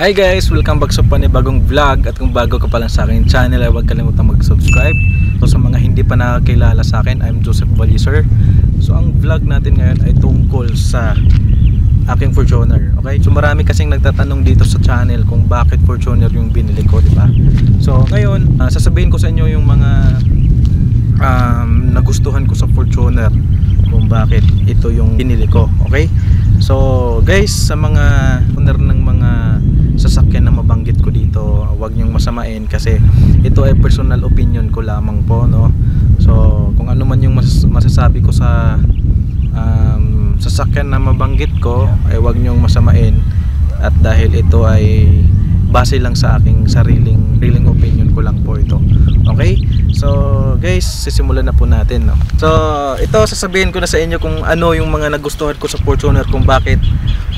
Hi guys! Welcome back sa panibagong vlog. At kung bago ka pa lang sa akin channel ay huwag kalimutan mag-subscribe. So sa mga hindi pa nakakilala sa akin, I'm Joseph Baliser. So ang vlog natin ngayon ay tungkol sa aking Fortuner. Okay? So marami kasing nagtatanong dito sa channel kung bakit Fortuner yung binili ko, diba? So ngayon, sasabihin ko sa inyo yung mga nagustuhan ko sa Fortuner, kung bakit ito yung binili ko. Okay? So guys, sa mga owner ng mga sasakyan na mabanggit ko dito, huwag niyong masamain kasi ito ay personal opinion ko lamang po, no? So kung ano man yung masasabi ko sa sasakyan na mabanggit ko ay huwag niyong masamain, at dahil ito ay base lang sa aking sariling opinion ko lang po ito. Okay? So guys, sisimulan na po natin, no? So ito, sasabihin ko na sa inyo kung ano yung mga nagustuhan ko sa Fortuner, kung bakit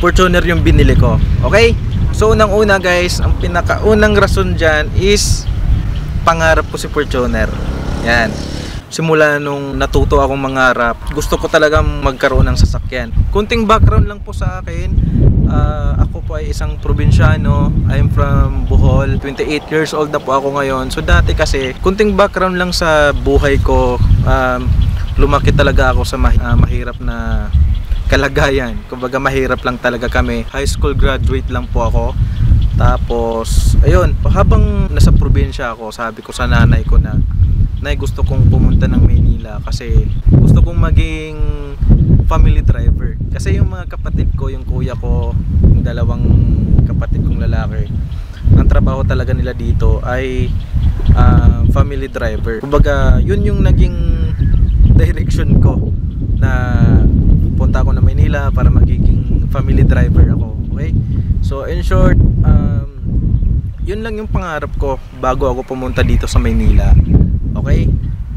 Fortuner yung binili ko. Okay? So unang-una guys, ang pinakaunang rason dyan is pangarap ko si Fortuner. Yan. Simula nung natuto akong mangarap, gusto ko talagang magkaroon ng sasakyan. Kunting background lang po sa akin. Ako po ay isang probinsyano. I'm from Bohol. 28 years old na po ako ngayon. So dati kasi, kunting background lang sa buhay ko. Lumaki talaga ako sa mahirap na kalagayan. Kumbaga mahirap lang talaga kami. High school graduate lang po ako. Tapos ayun, habang nasa probinsya ako, sabi ko sa nanay ko na, Nay, gusto kong pumunta ng Maynila kasi gusto kong maging family driver. Kasi yung mga kapatid ko, yung kuya ko, yung dalawang kapatid kong lalaki, ang trabaho talaga nila dito ay family driver. Kumbaga yun yung naging direction ko na punta ako na Maynila para magiging family driver ako. Okay? So in short, yun lang yung pangarap ko bago ako pumunta dito sa Maynila. Okay?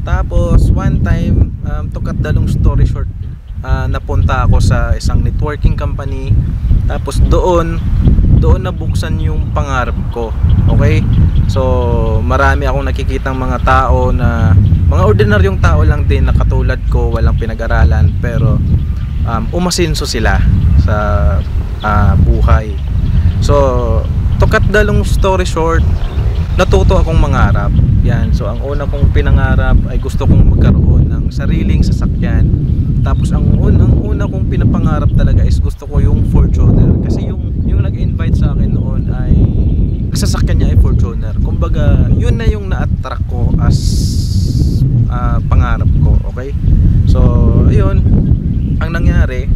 Tapos one time, to cut the long story short, napunta ako sa isang networking company. Tapos doon nabuksan yung pangarap ko. Okay? So marami akong nakikitang mga tao na mga ordinaryong tao lang din na katulad ko, walang pinag-aralan, pero umasinso sila sa buhay. So to cut the long story short, natuto akong mangarap. Yan. So ang una kong pinangarap ay gusto kong magkaroon ng sariling sasakyan. Tapos ang una kong pinapangarap talaga is gusto ko yung Fortuner. Kasi yung nag-invite sa akin noon ay sasakyan niya ay Fortuner. Kumbaga yun na yung na-attract ko as pangarap ko. Okay? So ayun, ang nangyari,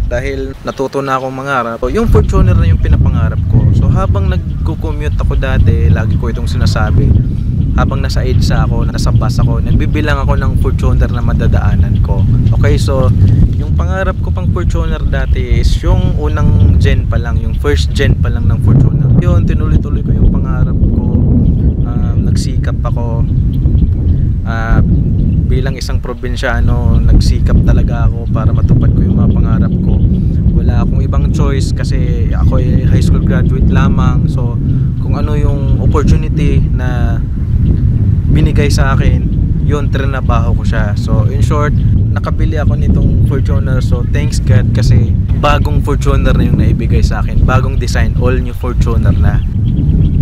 dahil natuto na akong mangarap, yung Fortuner na yung pinapangarap ko. So habang nagko-commute ako dati, lagi ko itong sinasabi, habang nasa EDSA ako, nasa bus ako, nagbibilang ako ng Fortuner na madadaanan ko. Okay, so yung pangarap ko pang Fortuner dati is yung unang gen pa lang, yung first gen pa lang ng Fortuner. Yun, tinuloy-tuloy ko yung pangarap ko. Nagsikap ako, bilang isang probinsyano, nagsikap talaga ako para matupad ko yung mga pangarap ko. Wala akong ibang choice kasi ako ay high school graduate lamang. So kung ano yung opportunity na binigay sa akin, yun, trinabaho ko siya. So in short, nakabili ako nitong Fortuner. So thanks God, kasi bagong Fortuner na yung naibigay sa akin, bagong design, all new Fortuner na.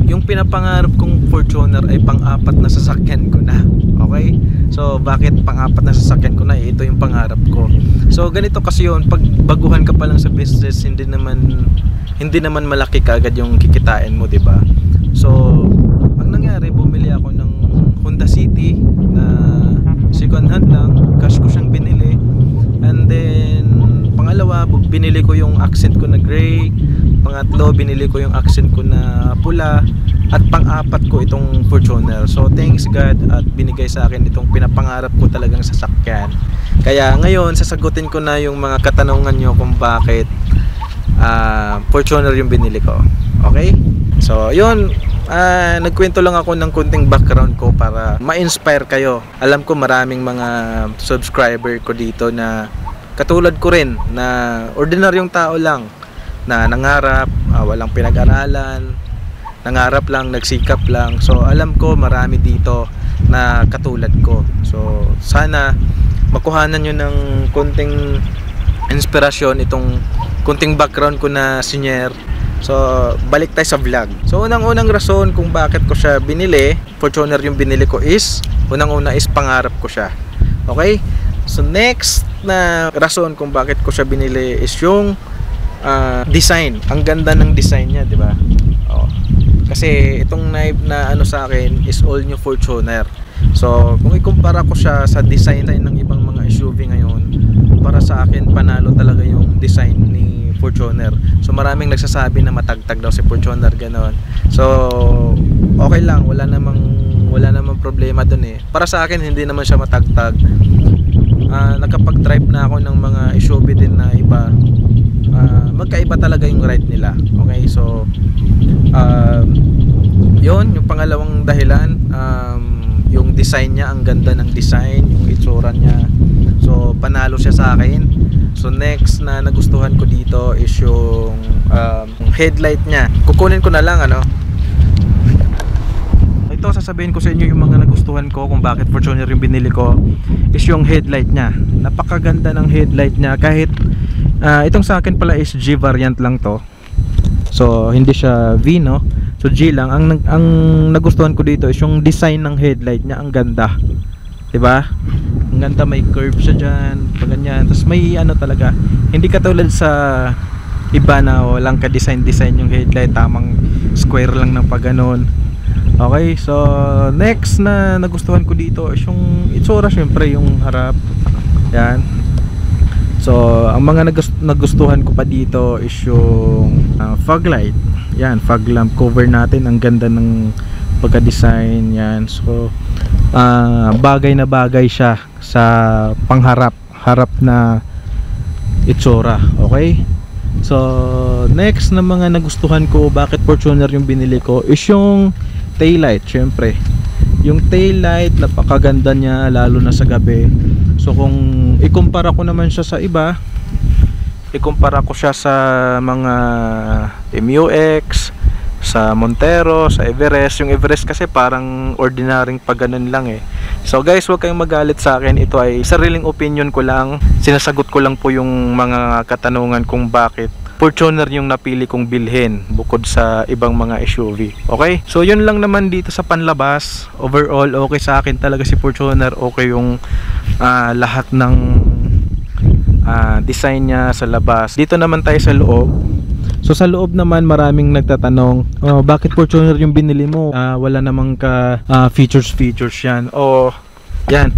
Yung pinapangarap kong Fortuner ay pang-apat na sasakyan ko na. Okay? So bakit pang-apat na sasakyan ko na? Ito yung pangarap ko. So ganito kasi yun, pag baguhan ka pa lang sa business, hindi naman malaki kaagad yung kikitain mo, 'di ba? So ang nangyari, bumili ako ng Honda City na second hand lang, cash ko siyang binili. And then pangalawa, binili ko yung accent ko na gray. Pangatlo, binili ko yung accent ko na pula. At pang-apat ko itong Fortuner. So thanks God, at binigay sa akin itong pinapangarap ko talagang sasakyan. Kaya ngayon, sasagutin ko na yung mga katanungan nyo kung bakit Fortuner yung binili ko. Okay? So yun, nagkwento lang ako ng kunting background ko para ma-inspire kayo. Alam ko maraming mga subscriber ko dito na katulad ko rin, na ordinaryong tao lang, na nangarap, walang pinag-aralan, nangarap lang, nagsikap lang. So alam ko marami dito na katulad ko. So sana makuhanan nyo ng kunting inspirasyon itong kunting background ko na senior So balik tayo sa vlog. So unang-unang rason kung bakit ko siya binili, Fortuner yung binili ko, is unang-una is pangarap ko siya. Okay? So next na rason kung bakit ko siya binili is yung design. Ang ganda ng design niya, di ba? Oh. Kasi itong na ano sa akin is all new Fortuner. So kung ikumpara ko siya sa design ng ibang mga SUV ngayon, para sa akin panalo talaga yung design ni Fortuner. So maraming nagsasabi na matagtag daw si Fortuner, ganon. So okay lang, wala namang problema dun eh. Para sa akin hindi naman siya matagtag. Nakapag-drive na ako ng mga SUV din na iba. Magkaiba talaga yung ride nila. Okay, so yun, yung pangalawang dahilan, yung design niya, ang ganda ng design, yung itsura niya. So panalo siya sa akin. So next na nagustuhan ko dito is yung headlight niya. Kukunin ko na lang ano. Ito sasabihin ko sa inyo yung mga nagustuhan ko kung bakit Fortuner yung binili ko is yung headlight niya. Napakaganda ng headlight niya, kahit itong sa akin pala is G variant lang to. So hindi siya V, no? So G lang. Ang nagustuhan ko dito is yung design ng headlight niya, ang ganda. 'Di ba? Ang ganda, may curve siya diyan, pag ganyan. Tapos may ano talaga, hindi katulad sa iba na walang ka-design yung headlight, tamang square lang ng pag ganun. Okay, so next na nagustuhan ko dito is yung itsura, syempre yung harap. Yan. So ang mga nagustuhan ko pa dito is yung fog light. Yan, fog lamp cover natin, ang ganda ng pagka-design yan. So bagay na bagay siya sa harap na itsura. Okay, so next na mga nagustuhan ko bakit Fortuner yung binili ko is yung taillight. Syempre yung taillight, napakaganda niya lalo na sa gabi. So kung ikumpara ko naman siya sa iba, ikumpara ko siya sa mga MUX, sa Montero, sa Everest. Yung Everest kasi parang ordinaryong pag ganun lang eh. So guys, huwag kayong magalit sa akin. Ito ay sariling opinion ko lang. Sinasagot ko lang po yung mga katanungan kung bakit Fortuner yung napili kong bilhin bukod sa ibang mga SUV. Okay? So yun lang naman dito sa panlabas. Overall, okay sa akin talaga si Fortuner. Okay yung lahat ng design niya sa labas. Dito naman tayo sa loob. So sa loob naman maraming nagtatanong, bakit Fortuner yung binili mo? Wala namang features yan. Yan.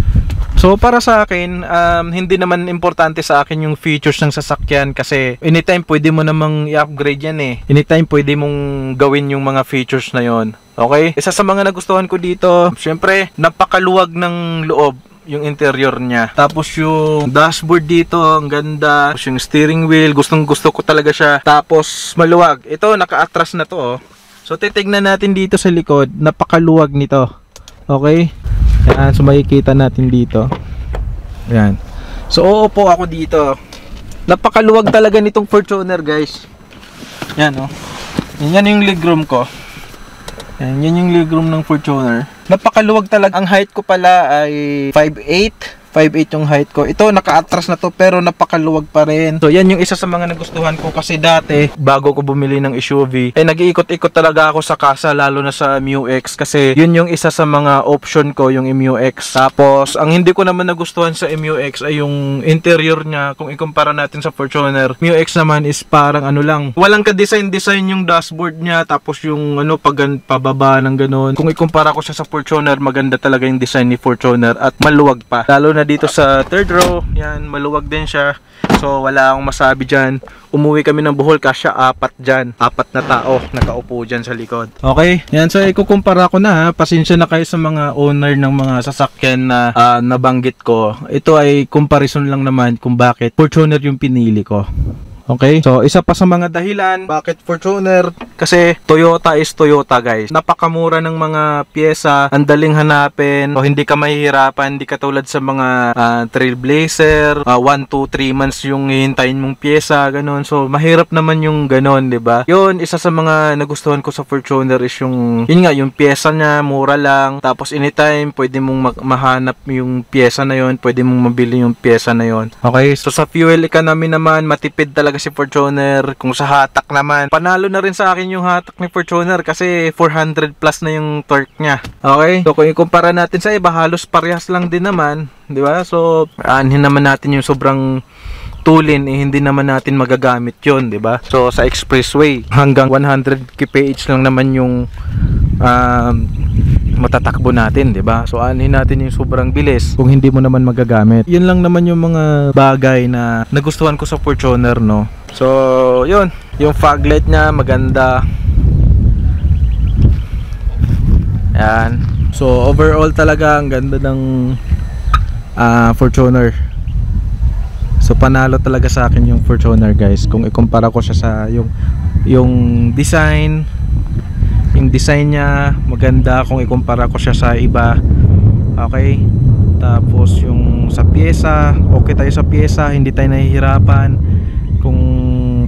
So para sa akin, hindi naman importante sa akin yung features ng sasakyan, kasi anytime pwede mo namang i-upgrade yan eh. Anytime pwede mong gawin yung mga features na yon. Okay? Isa sa mga nagustuhan ko dito, syempre napakaluwag ng loob yung interior niya. Tapos yung dashboard dito, ang ganda. Tapos yung steering wheel, gustong gusto ko talaga siya. Tapos maluwag. Ito, naka-atras na to oh. So titignan natin dito sa likod, napakaluwag nito. Okay? Yan, so makikita natin dito. Yan. So uupo ako dito. Napakaluwag talaga nitong Fortuner, guys. Yan oh. Yan yung legroom ko. Yan yung legroom ng Fortuner. Napakaluwag talaga. Ang height ko pala ay 5'8" yung height ko. Ito naka-atras na to pero napakaluwag pa rin. So yan yung isa sa mga nagustuhan ko, kasi dati bago ko bumili ng SUV nag-iikot-ikot talaga ako sa kasa, lalo na sa MUX, kasi yun yung isa sa mga option ko, yung MUX. Tapos ang hindi ko naman nagustuhan sa MUX ay yung interior niya. Kung ikumpara natin sa Fortuner, MUX naman is parang ano lang, walang ka-design yung dashboard niya, tapos yung ano pababa ng ganun. Kung ikumpara ko siya sa Fortuner, maganda talaga yung design ni Fortuner at maluwag pa, lalo na dito sa third row. Yan, maluwag din siya. So wala akong masabi dyan. Umuwi kami ng Bohol, kasya 4 dyan. 4 na tao nakaupo dyan sa likod. Okay, yan. So ikukumpara ko na ha. Pasensya na kayo sa mga owner ng mga sasakyan na nabanggit ko. Ito ay comparison lang naman kung bakit Fortuner yung pinili ko. Okay? So, isa pa sa mga dahilan bakit Fortuner, kasi Toyota is Toyota, guys. Napakamura ng mga pyesa, ang daling hanapin, o hindi ka mahihirapan, hindi katulad sa mga Trailblazer, 1, 2, 3 months yung hihintayin mong pyesa, ganun. So, mahirap naman yung ganun, 'di ba? Yun, isa sa mga nagustuhan ko sa Fortuner is yung, yun nga, yung pyesa niya, mura lang. Tapos, anytime, pwede mong mahanap yung pyesa na yun, pwede mong mabili yung pyesa na yun. Okay? So, sa fuel economy naman, matipid talaga talaga si Fortuner. Kung sa hatak naman, panalo na rin sa akin yung hatak ni Fortuner kasi 400 plus na yung torque niya. Okay? So kung ikumpara natin sa iba, halos parehas lang din naman, di ba? So aanhin naman natin yung sobrang tulin, hindi naman natin magagamit yon, di ba? So sa expressway hanggang 100 kph lang naman yung matatakbo natin, di ba? So aanhin natin yung sobrang bilis kung hindi mo naman magagamit. Yun lang naman yung mga bagay na nagustuhan ko sa Fortuner, no? So yun, yung fog light niya maganda. Yan. So overall talaga ang ganda ng Fortuner. So panalo talaga sa akin yung Fortuner, guys. Kung ikumpara ko siya sa yung design, yung design niya maganda kung ikumpara ko siya sa iba. Okay? Tapos yung sa pyesa, okay tayo sa pyesa, hindi tayo nahihirapan. Kung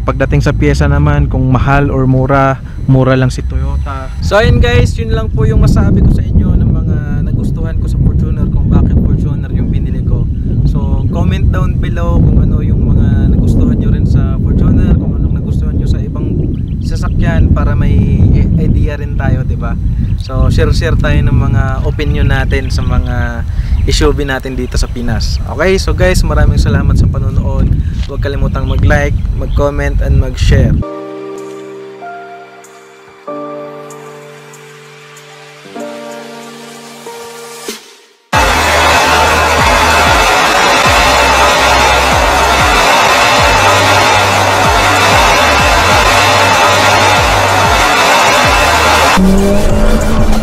pagdating sa pyesa naman, kung mahal or mura, mura lang si Toyota. So ayun guys, yun lang po yung masabi ko sa inyo ng mga nagustuhan ko sa Fortuner, kung bakit Fortuner yung binili ko. So comment down below kung ano yung mga nagustuhan nyo rin sa Fortuner, kung anong nagustuhan nyo sa ibang sasakyan para may idea rin tayo, diba? So share tayo ng mga opinion natin sa mga SUV natin dito sa Pinas. Okay, so guys, maraming salamat sa panonood. Huwag kalimutang mag-like, mag-comment, and mag-share. Yeah.